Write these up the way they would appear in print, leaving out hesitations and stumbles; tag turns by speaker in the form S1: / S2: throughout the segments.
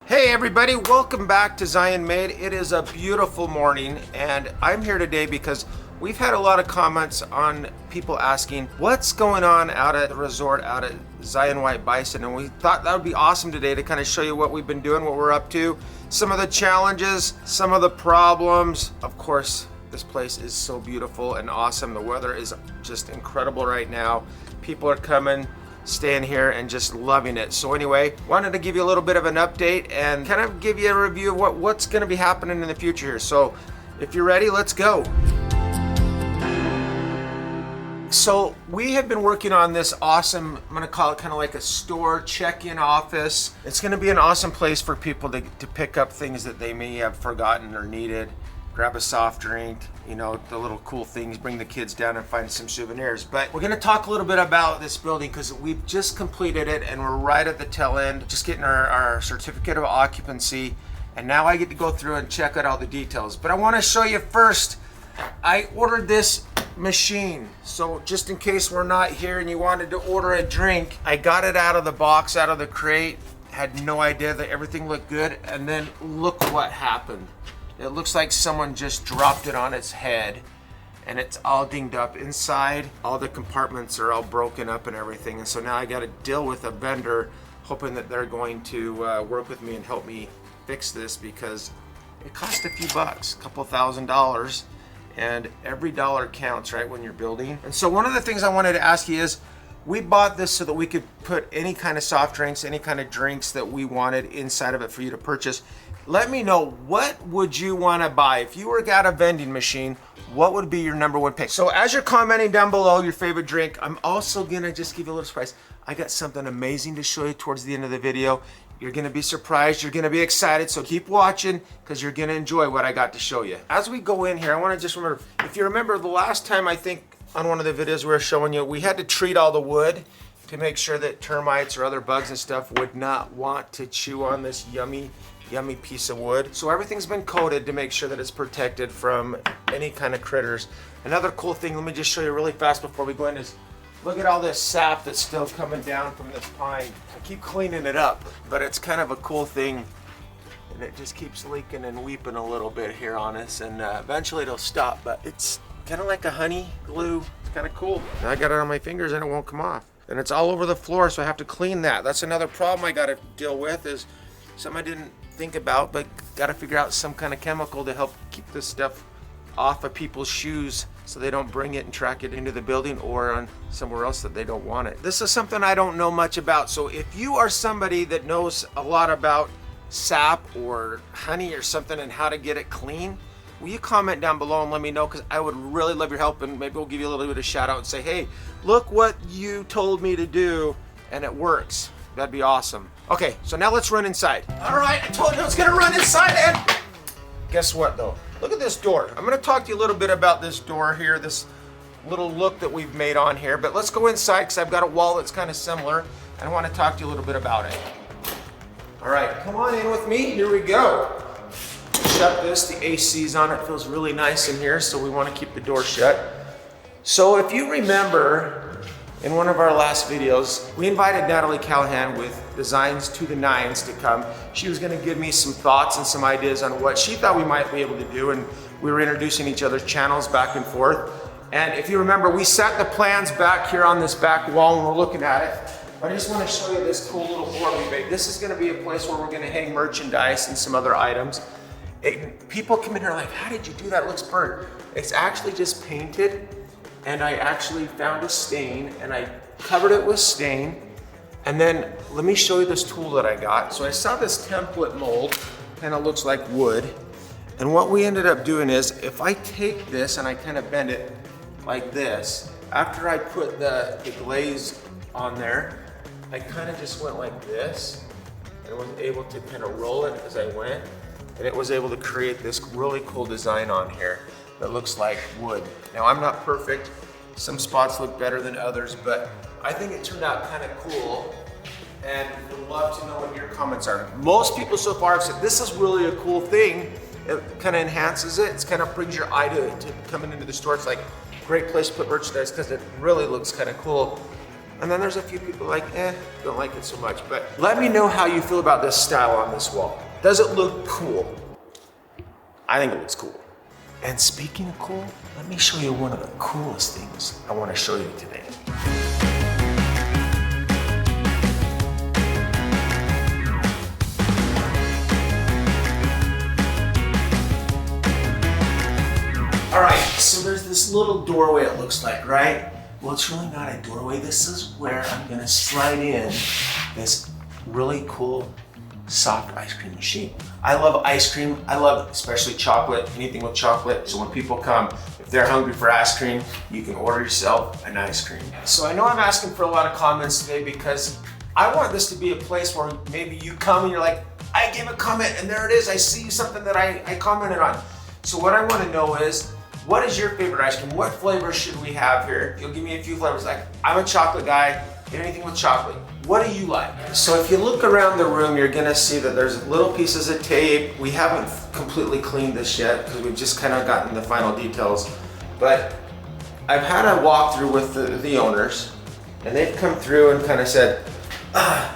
S1: Hey everybody, welcome back to Zion Made. It is a beautiful morning and I'm here today because we've had a lot of comments on people asking what's going on out at the resort out at Zion White Bison, and we thought that would be awesome today to kind of show you what we've been doing, what we're up to, some of the challenges, some of the problems. Of course, this place is so beautiful and awesome. The weather is just incredible right now. People are coming, staying here and just loving it. So anyway, wanted to give you a little bit of an update and kind of give you a review of what's going to be happening in the future here. So if you're ready, let's go. So we have been working on this awesome, I'm going to call it kind of like a store check-in office. It's going to be an awesome place for people to pick up things that they may have forgotten or needed. Grab a soft drink, you know, the little cool things, bring the kids down and find some souvenirs. But we're gonna talk a little bit about this building because we've just completed it and we're right at the tail end, just getting our certificate of occupancy. And now I get to go through and check out all the details. But I wanna show you first, I ordered this machine. So just in case we're not here and you wanted to order a drink, I got it out of the box, out of the crate, had no idea that everything looked good. And then look what happened. It looks like someone just dropped it on its head and it's all dinged up inside. All the compartments are all broken up and everything. And so now I got to deal with a vendor hoping that they're going to work with me and help me fix this because it cost a few bucks, a couple $1,000s, and every dollar counts, right, when you're building. And so one of the things I wanted to ask you is, we bought this so that we could put any kind of soft drinks, any kind of drinks that we wanted inside of it for you to purchase. Let me know, what would you want to buy? If you were at a vending machine, what would be your number one pick? So as you're commenting down below your favorite drink, I'm also gonna just give you a little surprise. I got something amazing to show you towards the end of the video. You're gonna be surprised, you're gonna be excited, so keep watching because you're gonna enjoy what I got to show you. As we go in here, I wanna just remember, if you remember the last time, I think on one of the videos we were showing you, we had to treat all the wood to make sure that termites or other bugs and stuff would not want to chew on this yummy piece of wood. So everything's been coated to make sure that it's protected from any kind of critters. Another cool thing, let me just show you really fast before we go in, is look at all this sap that's still coming down from this pine. I keep cleaning it up, but it's kind of a cool thing. And it just keeps leaking and weeping a little bit here on us, and eventually it'll stop, but it's kind of like a honey glue. It's kind of cool. And I got it on my fingers and it won't come off. And it's all over the floor, so I have to clean that. That's another problem I gotta deal with, is something I didn't think about, but gotta figure out some kind of chemical to help keep this stuff off of people's shoes so they don't bring it and track it into the building or on somewhere else that they don't want it. This is something I don't know much about, so if you are somebody that knows a lot about sap or honey or something and how to get it clean, will you comment down below and let me know, because I would really love your help, and maybe we'll give you a little bit of a shout out and say, hey, look what you told me to do and it works. That'd be awesome. Okay, so now let's run inside. All right, I told you I was gonna run inside, and guess what though? Look at this door. I'm gonna talk to you a little bit about this door here, this little look that we've made on here, but let's go inside because I've got a wall that's kind of similar, and I wanna talk to you a little bit about it. All right, come on in with me, here we go. Shut this, the AC's on, it feels really nice in here, so we wanna keep the door shut. So if you remember, in one of our last videos, we invited Natalie Callahan with Designs to the Nines to come. She was gonna give me some thoughts and some ideas on what she thought we might be able to do, and we were introducing each other's channels back and forth. And if you remember, we set the plans back here on this back wall and we're looking at it. I just wanna show you this cool little board we made. This is gonna be a place where we're gonna hang merchandise and some other items. People come in here like, how did you do that? It looks burnt. It's actually just painted, and I actually found a stain and I covered it with stain. And then let me show you this tool that I got. So I saw this template mold, kind of looks like wood. And what we ended up doing is, if I take this and I kind of bend it like this, after I put the glaze on there, I kind of just went like this and was able to kind of roll it as I went. And it was able to create this really cool design on here that looks like wood. Now, I'm not perfect. Some spots look better than others, but I think it turned out kind of cool, and would love to know what your comments are. Most people so far have said this is really a cool thing. It kind of enhances it. It's kind of brings your eye to coming into the store. It's like a great place to put merchandise because it really looks kind of cool. And then there's a few people like, don't like it so much. But let me know how you feel about this style on this wall. Does it look cool? I think it looks cool. And speaking of cool, let me show you one of the coolest things I want to show you today. All right, so there's this little doorway it looks like, right? Well, it's really not a doorway. This is where I'm gonna slide in this really cool soft ice cream machine. I love ice cream. I love especially chocolate, anything with chocolate. So when people come, if they're hungry for ice cream, you can order yourself an ice cream. So I know I'm asking for a lot of comments today because I want this to be a place where maybe you come and you're like, I gave a comment and there it is. I see something that I commented on. So what I want to know is, what is your favorite ice cream? What flavors should we have here? You'll give me a few flavors. Like, I'm a chocolate guy, anything with chocolate. What do you like? So if you look around the room, you're gonna see that there's little pieces of tape. We haven't completely cleaned this yet because we've just kind of gotten the final details. But I've had a walkthrough with the owners, and they've come through and kind of said,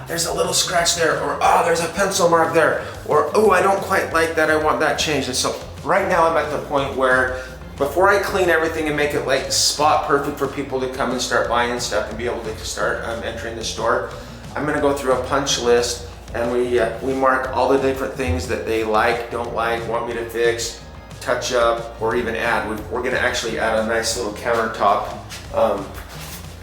S1: there's a little scratch there, or there's a pencil mark there, or I don't quite like that, I want that changed. And so right now I'm at the point where before I clean everything and make it like spot perfect for people to come and start buying stuff and be able to start entering the store, I'm gonna go through a punch list and we mark all the different things that they like, don't like, want me to fix, touch up, or even add. We're gonna actually add a nice little countertop.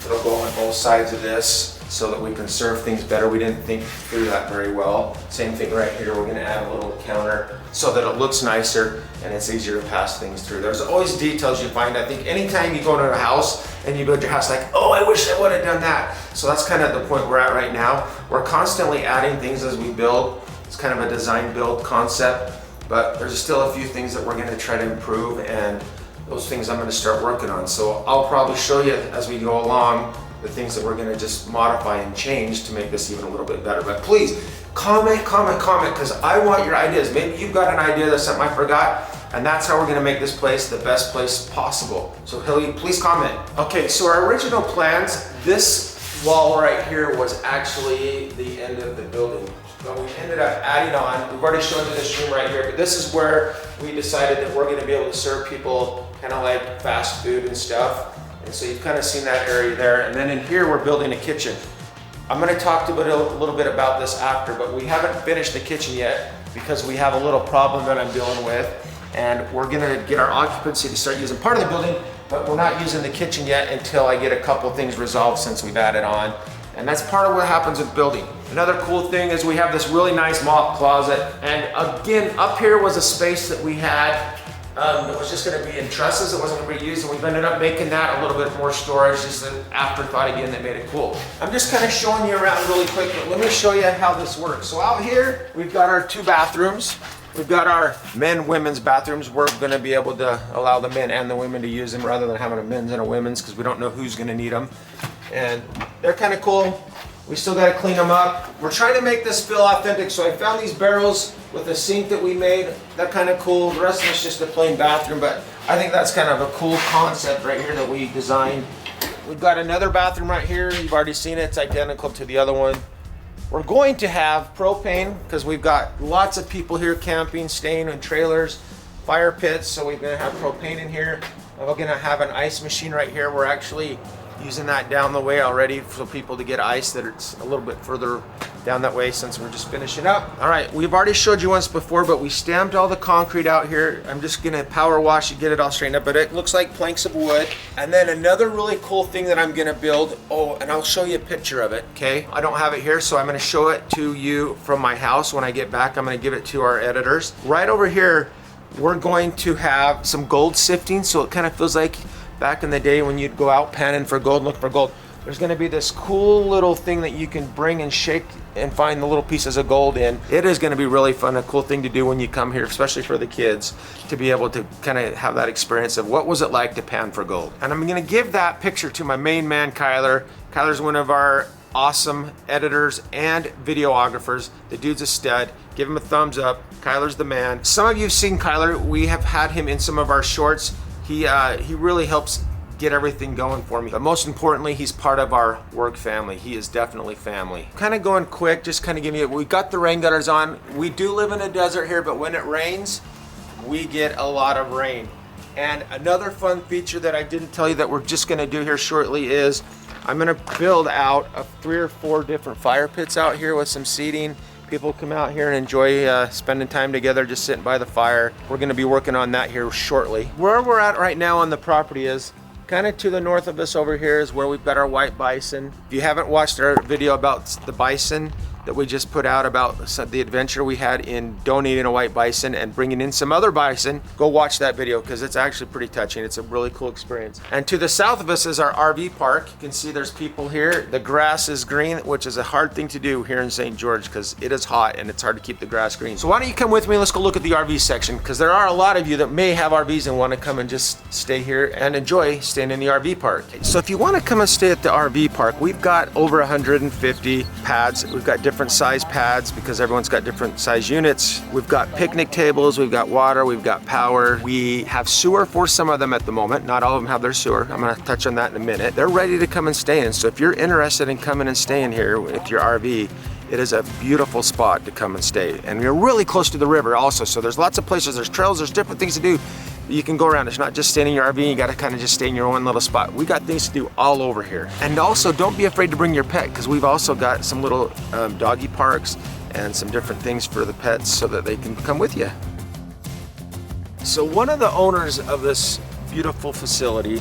S1: It'll go on both sides of this so that we can serve things better. We didn't think through that very well. Same thing right here, we're gonna add a little counter so that it looks nicer and it's easier to pass things through. There's always details you find. I think anytime you go into a house and you build your house like, I wish I would have done that. So that's kind of the point we're at right now. We're constantly adding things as we build. It's kind of a design build concept, but there's still a few things that we're gonna try to improve, and those things I'm gonna start working on. So I'll probably show you as we go along the things that we're gonna just modify and change to make this even a little bit better. But please, comment, because I want your ideas. Maybe you've got an idea, that's something I forgot, and that's how we're gonna make this place the best place possible. So Hilly, please comment. Okay, so our original plans, this wall right here was actually the end of the building. But we ended up adding on, we've already shown you this room right here, but this is where we decided that we're gonna be able to serve people kind of like fast food and stuff. And so you've kind of seen that area there. And then in here, we're building a kitchen. I'm gonna talk a little bit about this after, but we haven't finished the kitchen yet because we have a little problem that I'm dealing with. And we're gonna get our occupancy to start using part of the building, but we're not using the kitchen yet until I get a couple things resolved since we've added on. And that's part of what happens with building. Another cool thing is we have this really nice mop closet. And again, up here was a space that we had that was just gonna be in trusses, it wasn't gonna be used, and we've ended up making that a little bit more storage, just an afterthought again that made it cool. I'm just kind of showing you around really quick, but let me show you how this works. So out here, we've got our two bathrooms. We've got our women's bathrooms. We're gonna be able to allow the men and the women to use them rather than having a men's and a women's, because we don't know who's gonna need them. And they're kind of cool. We still gotta clean them up. We're trying to make this feel authentic, so I found these barrels with a sink that we made. They're kind of cool. The rest of it's just a plain bathroom, but I think that's kind of a cool concept right here that we designed. We've got another bathroom right here. You've already seen it. It's identical to the other one. We're going to have propane because we've got lots of people here camping, staying in trailers, fire pits, so we're gonna have propane in here. We're gonna have an ice machine right here. We're actually using that down the way already for people to get ice that it's a little bit further down that way since we're just finishing up. All right, we've already showed you once before, but we stamped all the concrete out here. I'm just gonna power wash and get it all straightened up, but it looks like planks of wood. And then another really cool thing that I'm gonna build, and I'll show you a picture of it, okay? I don't have it here, so I'm gonna show it to you from my house. When I get back, I'm gonna give it to our editors. Right over here, we're going to have some gold sifting, so it kind of feels like back in the day when you'd go out panning for gold, look for gold. There's gonna be this cool little thing that you can bring and shake and find the little pieces of gold in. It is gonna be really fun, a cool thing to do when you come here, especially for the kids, to be able to kind of have that experience of what was it like to pan for gold. And I'm gonna give that picture to my main man, Kyler. Kyler's one of our awesome editors and videographers. The dude's a stud. Give him a thumbs up. Kyler's the man. Some of you have seen Kyler. We have had him in some of our shorts. He really helps get everything going for me. But most importantly, he's part of our work family. He is definitely family. Kind of going quick, just kind of giving you, we got the rain gutters on. We do live in a desert here, but when it rains, we get a lot of rain. And another fun feature that I didn't tell you that we're just gonna do here shortly is I'm gonna build out 3 or 4 different fire pits out here with some seating. People come out here and enjoy spending time together, just sitting by the fire. We're gonna be working on that here shortly. Where we're at right now on the property is kind of to the north of us over here is where we've got our white bison. If you haven't watched our video about the bison that we just put out about the adventure we had in donating a white bison and bringing in some other bison, go watch that video because it's actually pretty touching. It's a really cool experience. And to the south of us is our RV park. You can see there's people here. The grass is green, which is a hard thing to do here in St. George because it is hot and it's hard to keep the grass green. So why don't you come with me? Let's go look at the RV section because there are a lot of you that may have RVs and want to come and just stay here and enjoy staying in the RV park. So if you want to come and stay at the RV park, we've got over 150 pads. We've got different size pads because everyone's got different size units. We've got picnic tables, we've got water, we've got power. We have sewer for some of them at the moment. Not all of them have their sewer. I'm gonna touch on that in a minute. They're ready to come and stay in. So if you're interested in coming and staying here with your RV, it is a beautiful spot to come and stay. And we're really close to the river also. So there's lots of places, there's trails, there's different things to do. You can go around. It's not just staying in your RV, you gotta kind of just stay in your own little spot. We got things to do all over here. And also don't be afraid to bring your pet because we've also got some little doggy parks and some different things for the pets so that they can come with you. So one of the owners of this beautiful facility,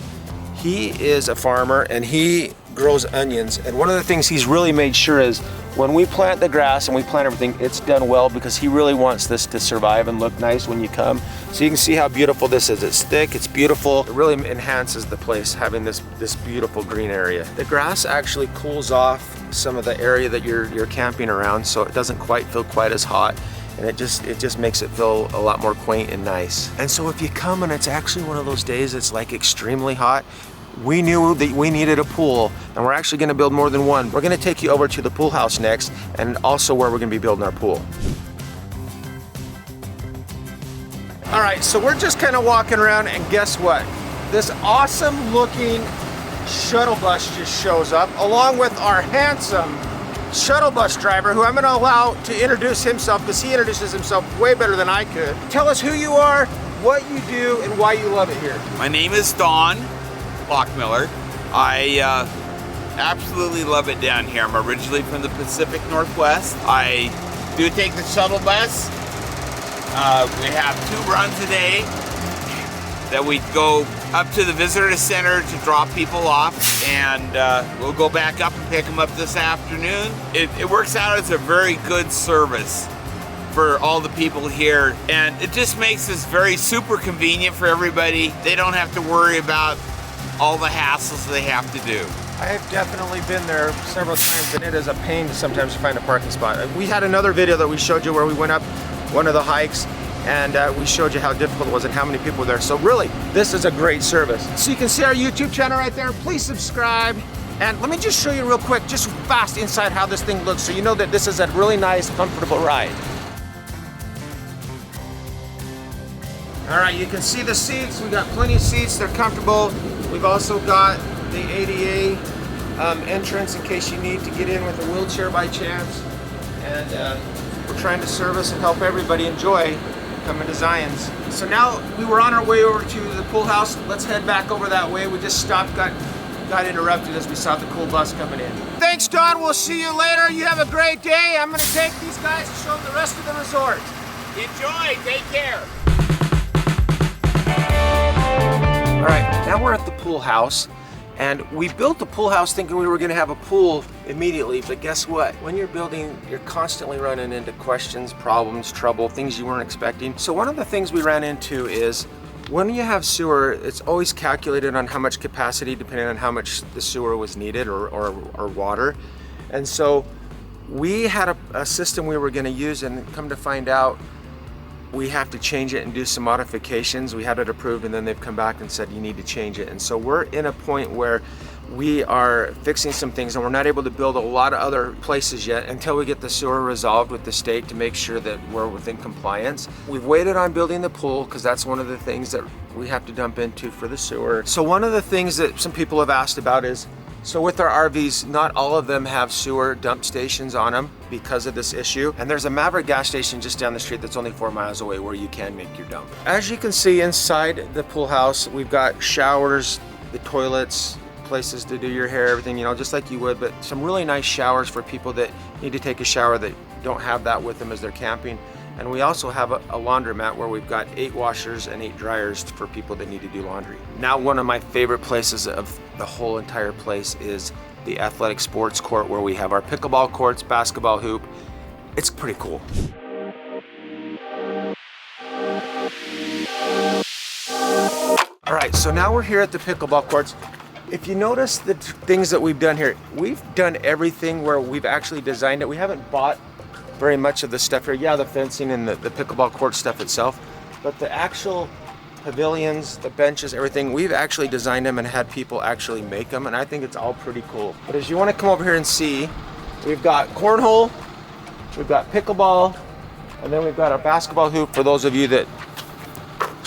S1: he is a farmer and he grows onions. And one of the things he's really made sure is when we plant the grass and we plant everything, it's done well because he really wants this to survive and look nice when you come. So you can see how beautiful this is. It's thick, it's beautiful. It really enhances the place having this beautiful green area. The grass actually cools off some of the area that you're camping around so it doesn't quite feel quite as hot. And it just makes it feel a lot more quaint and nice. And so if you come and it's actually one of those days it's like extremely hot, we knew that we needed a pool and we're actually gonna build more than one. We're gonna take you over to the pool house next and also where we're gonna be building our pool. All right, so we're just kind of walking around and guess what? This awesome looking shuttle bus just shows up along with our handsome shuttle bus driver who I'm gonna allow to introduce himself because he introduces himself way better than I could. Tell us who you are, what you do, and why you love it here.
S2: My name is Don Lockmiller. I absolutely love it down here. I'm originally from the Pacific Northwest. I do take the shuttle bus. We have 2 runs a day that we go up to the visitor center to drop people off, and we'll go back up and pick them up this afternoon. It works out as a very good service for all the people here, and it just makes this very super convenient for everybody. They don't have to worry about all the hassles they have to do.
S1: I have definitely been there several times and it is a pain sometimes to find a parking spot. We had another video that we showed you where we went up one of the hikes and we showed you how difficult it was and how many people were there. So really, this is a great service. So you can see our YouTube channel right there. Please subscribe. And let me just show you real quick, just fast inside how this thing looks so you know that this is a really nice, comfortable ride. All right, you can see the seats. We got plenty of seats. They're comfortable. We've also got the ADA entrance in case you need to get in with a wheelchair by chance. And we're trying to service and help everybody enjoy coming to Zion's. So now we were on our way over to the pool house. Let's head back over that way. We just stopped, got interrupted as we saw the cool bus coming in. Thanks, Don. We'll see you later. You have a great day. I'm going to take these guys and show them the rest of the resort.
S2: Enjoy. Take care.
S1: All right, now we're at the pool house, and we built the pool house thinking we were gonna have a pool immediately, but guess what? When you're building, you're constantly running into questions, problems, trouble, things you weren't expecting. So one of the things we ran into is when you have sewer, it's always calculated on how much capacity depending on how much the sewer was needed or water. And so we had a system we were gonna use, and come to find out, we have to change it and do some modifications. We had it approved and then they've come back and said you need to change it. And so we're in a point where we are fixing some things, and we're not able to build a lot of other places yet until we get the sewer resolved with the state to make sure that we're within compliance. We've waited on building the pool because that's one of the things that we have to dump into for the sewer. So one of the things that some people have asked about is, so with our RVs, not all of them have sewer dump stations on them because of this issue. And there's a Maverick gas station just down the street that's only 4 miles away where you can make your dump. As you can see inside the pool house, we've got showers, the toilets, places to do your hair, everything, you know, just like you would, but some really nice showers for people that need to take a shower that don't have that with them as they're camping. And we also have a laundromat where we've got 8 washers and 8 dryers for people that need to do laundry. Now, one of my favorite places of the whole entire place is the athletic sports court where we have our pickleball courts, basketball hoop. It's pretty cool. All right, so now we're here at the pickleball courts. If you notice the things that we've done here, we've done everything where we've actually designed it. We haven't bought very much of the stuff here. Yeah, the fencing and the pickleball court stuff itself, but the actual pavilions, the benches, everything, we've actually designed them and had people actually make them, and I think it's all pretty cool. But as you want to come over here and see, we've got cornhole, we've got pickleball, and then we've got our basketball hoop for those of you that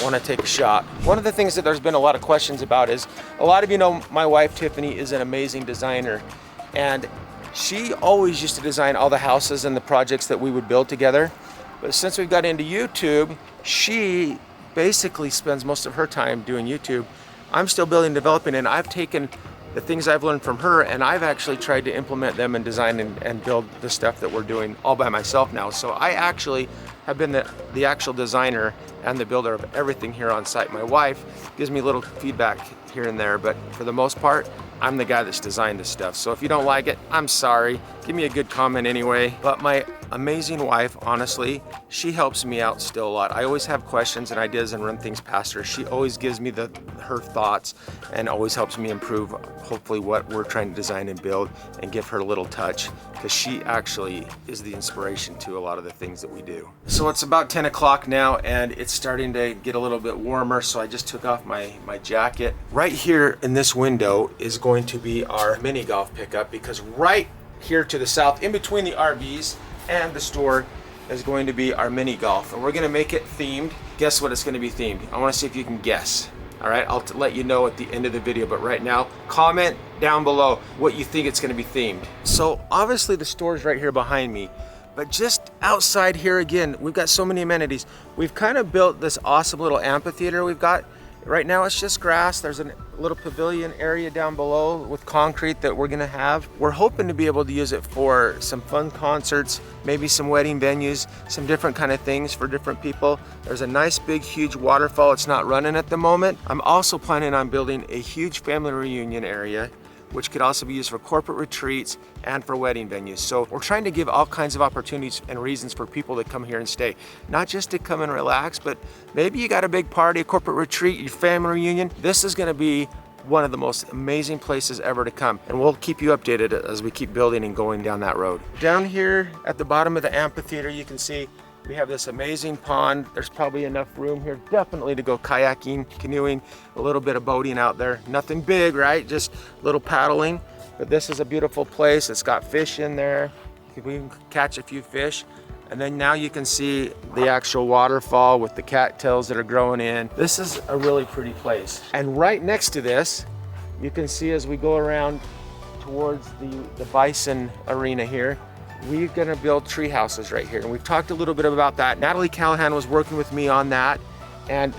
S1: want to take a shot. One of the things that there's been a lot of questions about is, a lot of you know my wife Tiffany is an amazing designer, and she always used to design all the houses and the projects that we would build together. But since we've got into YouTube, she basically spends most of her time doing YouTube. I'm still building and developing, and I've taken the things I've learned from her and I've actually tried to implement them and design and build the stuff that we're doing all by myself now. So I actually have been the actual designer and the builder of everything here on site. My wife gives me little feedback here and there, but for the most part, I'm the guy that's designed this stuff. So if you don't like it, I'm sorry. Give me a good comment anyway. But my amazing wife, honestly, she helps me out still a lot. I always have questions and ideas and run things past her. She always gives me her thoughts and always helps me improve, hopefully, what we're trying to design and build, and give her a little touch, because she actually is the inspiration to a lot of the things that we do. So it's about 10 o'clock now, and it's starting to get a little bit warmer, so I just took off my jacket. Right here in this window is going to be our mini golf pickup, because right here to the south, in between the RVs and the store, is going to be our mini golf, and we're going to make it themed. Guess what it's going to be themed? I want to see if you can guess. All right, I'll let you know at the end of the video, but right now, comment down below what you think it's going to be themed. So obviously the store is right here behind me, but just outside here again, we've got so many amenities. We've kind of built this awesome little amphitheater we've got. Right now it's just grass. There's a little pavilion area down below with concrete that we're gonna have. We're hoping to be able to use it for some fun concerts, maybe some wedding venues, some different kind of things for different people. There's a nice big huge waterfall. It's not running at the moment. I'm also planning on building a huge family reunion area, which could also be used for corporate retreats and for wedding venues. So we're trying to give all kinds of opportunities and reasons for people to come here and stay. Not just to come and relax, but maybe you got a big party, a corporate retreat, your family reunion. This is gonna be one of the most amazing places ever to come. And we'll keep you updated as we keep building and going down that road. Down here at the bottom of the amphitheater, you can see we have this amazing pond. There's probably enough room here definitely to go kayaking, canoeing, a little bit of boating out there. Nothing big, right? Just a little paddling. But this is a beautiful place. It's got fish in there. We can catch a few fish. And then now you can see the actual waterfall with the cattails that are growing in. This is a really pretty place. And right next to this, you can see as we go around towards the bison arena here, we're gonna build tree houses right here. And we've talked a little bit about that. Natalie Callahan was working with me on that. And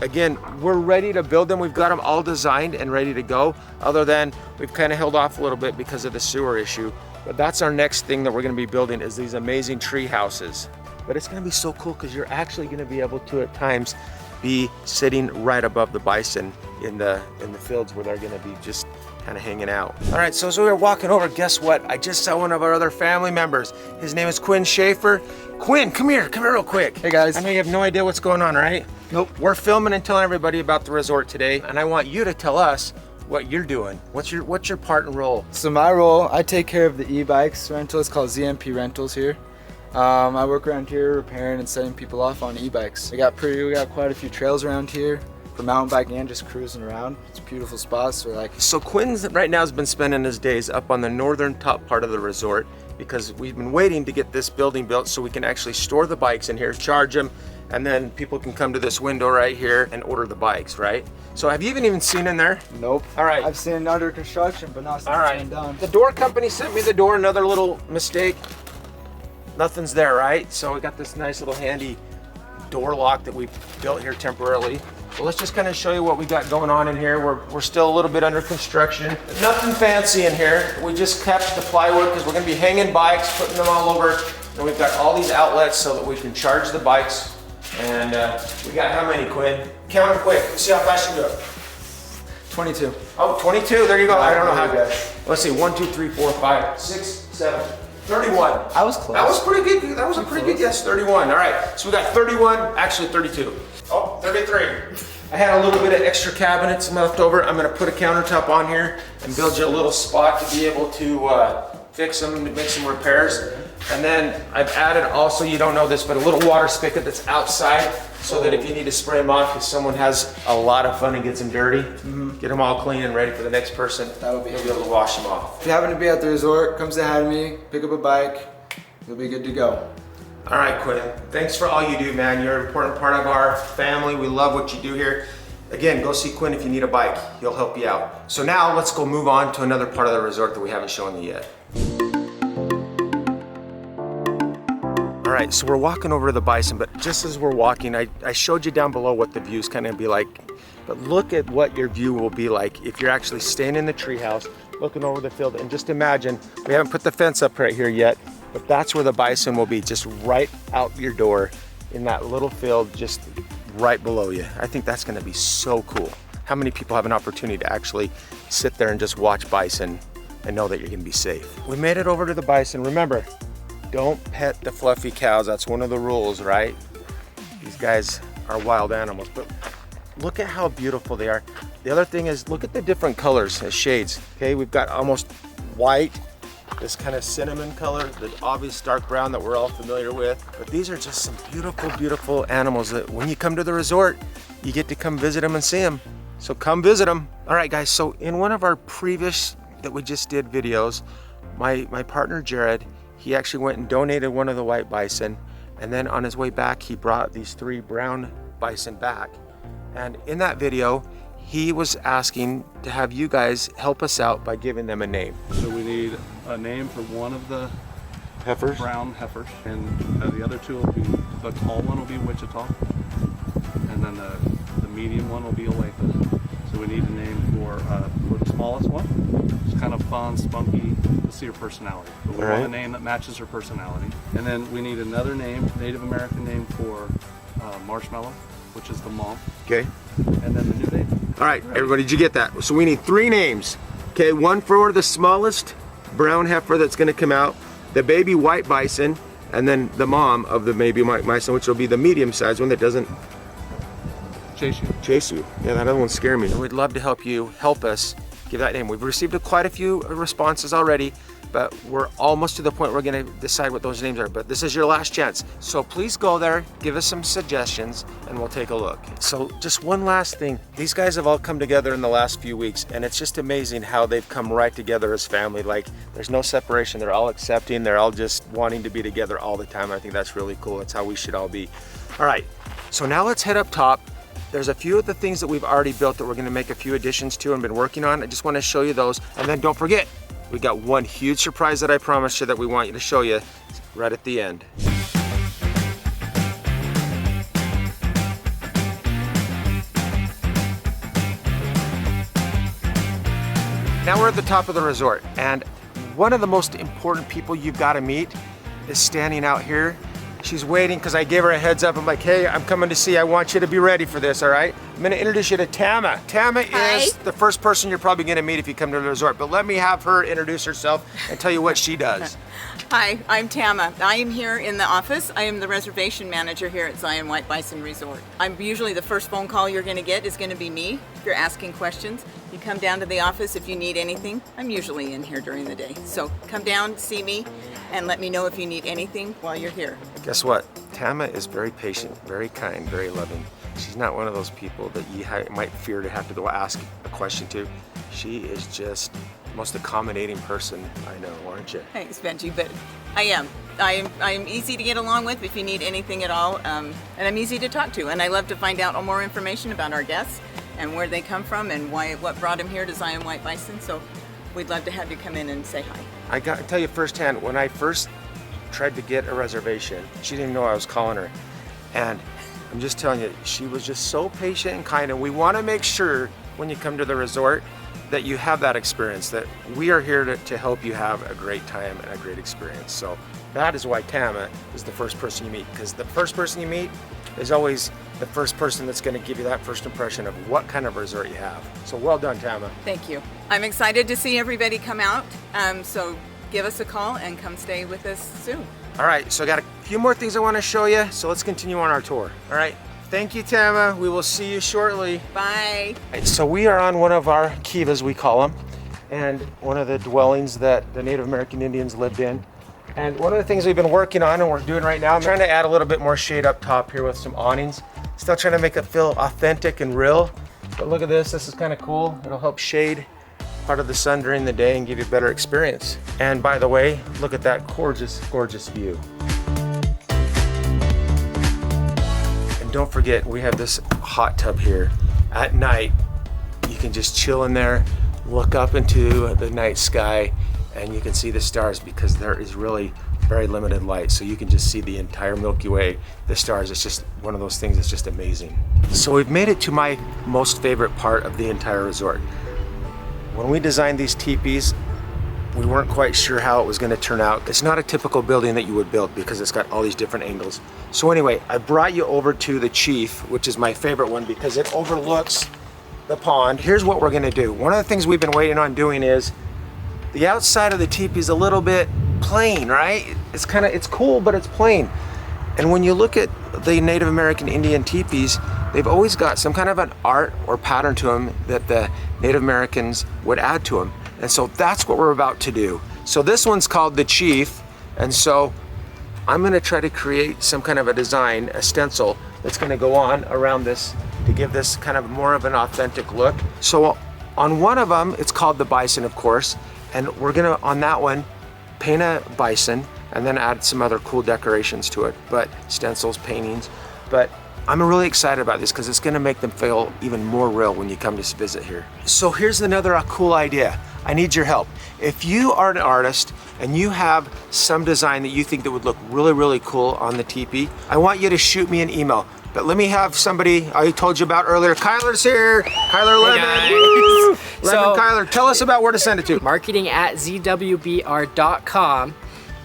S1: again, we're ready to build them. We've got them all designed and ready to go, other than we've kind of held off a little bit because of the sewer issue. But that's our next thing that we're gonna be building, is these amazing tree houses. But it's gonna be so cool because you're actually gonna be able to at times be sitting right above the bison in the fields where they're gonna be just kind of hanging out. All right, so as we were walking over, guess what? I just saw one of our other family members. His name is Quinn Schaefer. Quinn, come here real quick.
S3: Hey guys.
S1: I know you have no idea what's going on, right?
S3: Nope.
S1: We're filming and telling everybody about the resort today, and I want you to tell us what you're doing. What's your part and role?
S3: So my role, I take care of the e-bikes rental. It's called ZMP Rentals here. I work around here repairing and setting people off on e-bikes. We got quite a few trails around here. for mountain biking and just cruising around. It's a beautiful spot. So like,
S1: So Quinn's right now has been spending his days up on the northern top part of the resort because we've been waiting to get this building built so we can actually store the bikes in here, charge them, and then people can come to this window right here and order the bikes, right? So have you even seen in there?
S3: nope.
S1: All right.
S3: I've seen it under construction, but not since
S1: All right.
S3: it's been done.
S1: The door company sent me the door, another little mistake. Nothing's there, right? So we got this nice little handy door lock that we built here temporarily. So let's just kind of show you what we got going on in here. We're still a little bit under construction. Nothing fancy in here. We just kept the plywood because we're gonna be hanging bikes, putting them all over. And we've got all these outlets so that we can charge the bikes. And we got how many, Quinn? Count them quick. Let's see how fast you go.
S3: 22.
S1: Oh, 22, there you go. I don't know how.
S3: Okay.
S1: Let's see, 1, 2, 3, 4, 5, 6, 7, 31.
S3: I was close.
S1: That was pretty good. That was a pretty good guess, 31. All right, so we got 31, actually 32. Oh, 33. I had a little bit of extra cabinets left over. I'm gonna put a countertop on here and build you a little spot to be able to fix them, make some repairs. And then I've added also, you don't know this, but a little water spigot that's outside so that if you need to spray them off, if someone has a lot of fun and gets them dirty, get them all clean and ready for the next person,
S3: That would be
S1: you'll be able to wash them off.
S3: If you happen to be at the resort, come say hi to me, pick up a bike, you'll be good to go.
S1: All right, Quinn, thanks for all you do, man. You're an important part of our family. We love what you do here. Again, go see Quinn if you need a bike. He'll help you out. So now let's go move on to another part of the resort that we haven't shown you yet. All right, so we're walking over to the bison, but just as we're walking, I showed you down below what the view's kind of be like, but look at what your view will be like if you're actually staying in the treehouse, looking over the field, and just imagine, we haven't put the fence up right here yet, but that's where the bison will be, just right out your door in that little field, just right below you. I think that's gonna be so cool. How many people have an opportunity to actually sit there and just watch bison and know that you're gonna be safe? We made it over to the bison. Remember, don't pet the fluffy cows. That's one of the rules, right? These guys are wild animals, but look at how beautiful they are. The other thing is, look at the different colors, shades. Okay, we've got almost white, this kind of cinnamon color, the obvious dark brown that we're all familiar with. But these are just some beautiful, beautiful animals that when you come to the resort, you get to come visit them and see them. So come visit them. All right, guys, so in one of our previous that we just did videos, my partner Jared, he actually went and donated one of the white bison, and then on his way back, he brought these 3 brown bison back. And in that video, he was asking to have you guys help us out by giving them a name.
S4: So we need a name for one of the
S1: Heifers?
S4: brown heifers, and the other two will be, the tall one will be Wichita, and then the medium one will be Olathe. So we need a name for the smallest one. It's kind of fun, spunky, to see her personality. But we
S1: All
S4: want
S1: right.
S4: a name that matches her personality. And then we need another name, Native American name for Marshmallow, which is the mom,
S1: Okay.
S4: and then the new baby.
S1: All right, everybody, did you get that? So we need 3 names. Okay, one for the smallest brown heifer that's gonna come out, the baby white bison, and then the mom of the baby white bison, which will be the medium-sized one that doesn't chase you. Yeah, that other one scared me. We'd love to help you, help us give that name. We've received quite a few responses already, but we're almost to the point where we're gonna decide what those names are. But this is your last chance. So please go there, give us some suggestions, and we'll take a look. So just one last thing. These guys have all come together in the last few weeks, and it's just amazing how they've come right together as family. Like, there's no separation. They're all accepting. They're all just wanting to be together all the time. I think that's really cool. That's how we should all be. All right, so now let's head up top. There's a few of the things that we've already built that we're gonna make a few additions to and been working on. I just wanna show you those. And then don't forget, we got one huge surprise that I promised you that we want you to show you right at the end. Now we're at the top of the resort, and one of the most important people you've got to meet is standing out here. She's waiting because I gave her a heads up. I'm like, hey, I'm coming to see. I want you to be ready for this, all right? I'm gonna introduce you to Tama. Tama is the first person you're probably gonna meet if you come to the resort, but let me have her introduce herself and tell you what she does.
S5: Hi, I'm Tama. I am here in the office. I am the reservation manager here at Zion White Bison Resort. I'm usually the first phone call you're going to get is going to be me. If you're asking questions, you come down to the office if you need anything. I'm usually in here during the day. So come down, see me, and let me know if you need anything while you're here.
S1: Guess what? Tama is very patient, very kind, very loving. She's not one of those people that you might fear to have to go ask a question to. She is just the most accommodating person I know, aren't you?
S5: Thanks, Benji, but I am. I am easy to get along with if you need anything at all, and I'm easy to talk to. And I love to find out more information about our guests and where they come from and what brought them here to Zion White Bison. So we'd love to have you come in and say hi.
S1: I got to tell you firsthand, when I first tried to get a reservation, she didn't even know I was calling her. And I'm just telling you, she was just so patient and kind. And we want to make sure when you come to the resort that you have that experience, that we are here to help you have a great time and a great experience. So that is why Tama is the first person you meet, because the first person you meet is always the first person that's going to give you that first impression of what kind of resort you have. So well done, Tama.
S5: Thank you. I'm excited to see everybody come out. So give us a call and come stay with us soon.
S1: All right, so I got a few more things I want to show you, so let's continue on our tour. All right, thank you, Tama. We will see you shortly.
S5: Bye.
S1: All right, so we are on one of our kivas, we call them, and one of the dwellings that the Native American Indians lived in. And one of the things we've been working on and we're doing right now, I'm trying to add a little bit more shade up top here with some awnings. Still trying to make it feel authentic and real. But look at this, this is kind of cool. It'll help shade part of the sun during the day and give you a better experience. And by the way, look at that gorgeous, gorgeous view. And don't forget, we have this hot tub here. At night, you can just chill in there, look up into the night sky, and you can see the stars because there is really very limited light. So you can just see the entire Milky Way, the stars. It's just one of those things that's just amazing. So we've made it to my most favorite part of the entire resort. When we designed these teepees, we weren't quite sure how it was going to turn out. It's not a typical building that you would build because it's got all these different angles. So anyway, I brought you over to the Chief, which is my favorite one because it overlooks the pond. Here's what we're going to do. One of the things we've been waiting on doing is the outside of the teepee is a little bit plain, right? It's cool, but it's plain. And when you look at the Native American Indian teepees, they've always got some kind of an art or pattern to them that the Native Americans would add to them. And so that's what we're about to do. So this one's called the Chief. And so I'm gonna try to create some kind of a design, a stencil, that's gonna go on around this to give this kind of more of an authentic look. So on one of them, it's called the bison, of course. And we're gonna, on that one, paint a bison and then add some other cool decorations to it, but stencils, paintings. But I'm really excited about this because it's gonna make them feel even more real when you come to visit here. So here's another cool idea. I need your help. If you are an artist and you have some design that you think that would look really, really cool on the teepee, I want you to shoot me an email. But let me have somebody I told you about earlier. Kyler's here. Kyler Lemon. Woo! Lemon Kyler, tell us about where to send it to.
S6: marketing@zwbr.com,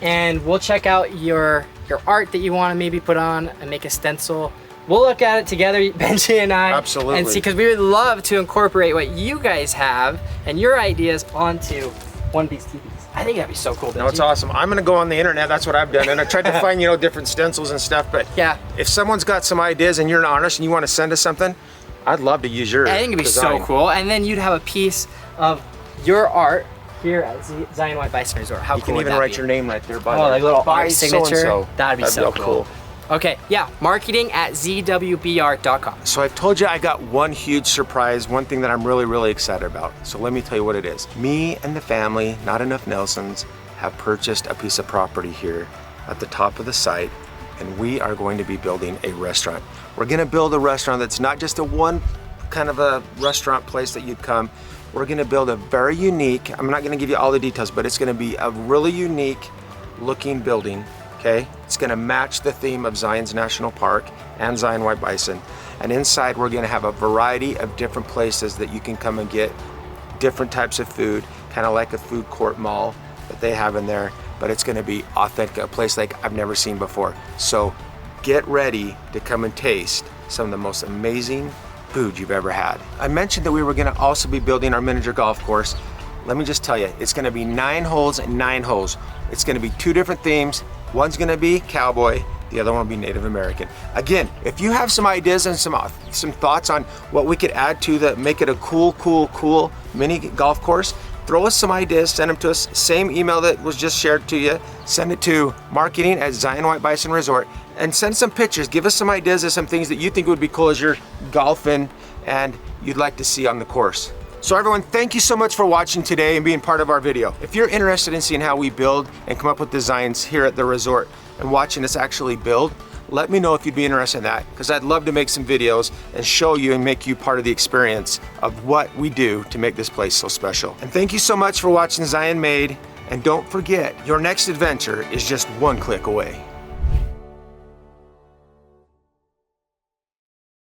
S6: and we'll check out your art that you want to maybe put on and make a stencil. We'll look at it together, Benji and I.
S1: Absolutely.
S6: And see, because we would love to incorporate what you guys have and your ideas onto one of these TVs. I think that'd be so cool, Benji.
S1: No, it's awesome. I'm gonna go on the internet. That's what I've done, and I tried to find different stencils and stuff. But
S6: yeah,
S1: if someone's got some ideas and you're an artist and you want to send us something, I'd love to use your
S6: I think it'd be
S1: design.
S6: so cool. And then you'd have a piece of your art here at Zion White Bison Resort. How
S1: you
S6: cool
S1: can
S6: would
S1: even
S6: that
S1: write
S6: be?
S1: your name right there by
S6: like little
S1: by
S6: art signature.
S1: so-and-so.
S6: That'd be so cool. Okay, yeah, marketing@zwbr.com.
S1: So I've told you I got one huge surprise, one thing that I'm really, really excited about. So let me tell you what it is. Me and the family, Not Enough Nelsons, have purchased a piece of property here at the top of the site, and we are going to be building a restaurant. We're gonna build a restaurant that's not just a one kind of a restaurant place that you'd come. We're gonna build a very unique, I'm not gonna give you all the details, but it's gonna be a really unique looking building. Okay, it's gonna match the theme of Zion's National Park and Zion White Bison. And inside we're gonna have a variety of different places that you can come and get different types of food, kind of like a food court mall that they have in there, but it's gonna be authentic, a place like I've never seen before. So get ready to come and taste some of the most amazing food you've ever had. I mentioned that we were gonna also be building our miniature golf course. Let me just tell you, it's gonna be 9 holes and 9 holes. It's gonna be 2 different themes. One's gonna be cowboy, the other one will be Native American. Again, if you have some ideas and some thoughts on what we could add to make it a cool mini golf course, throw us some ideas, send them to us. Same email that was just shared to you. Send it to marketing@ZionWhiteBisonResort and send some pictures. Give us some ideas of some things that you think would be cool as you're golfing and you'd like to see on the course. So everyone, thank you so much for watching today and being part of our video. If you're interested in seeing how we build and come up with designs here at the resort and watching us actually build, let me know if you'd be interested in that, because I'd love to make some videos and show you and make you part of the experience of what we do to make this place so special. And thank you so much for watching Zion Made, and don't forget, your next adventure is just one click away.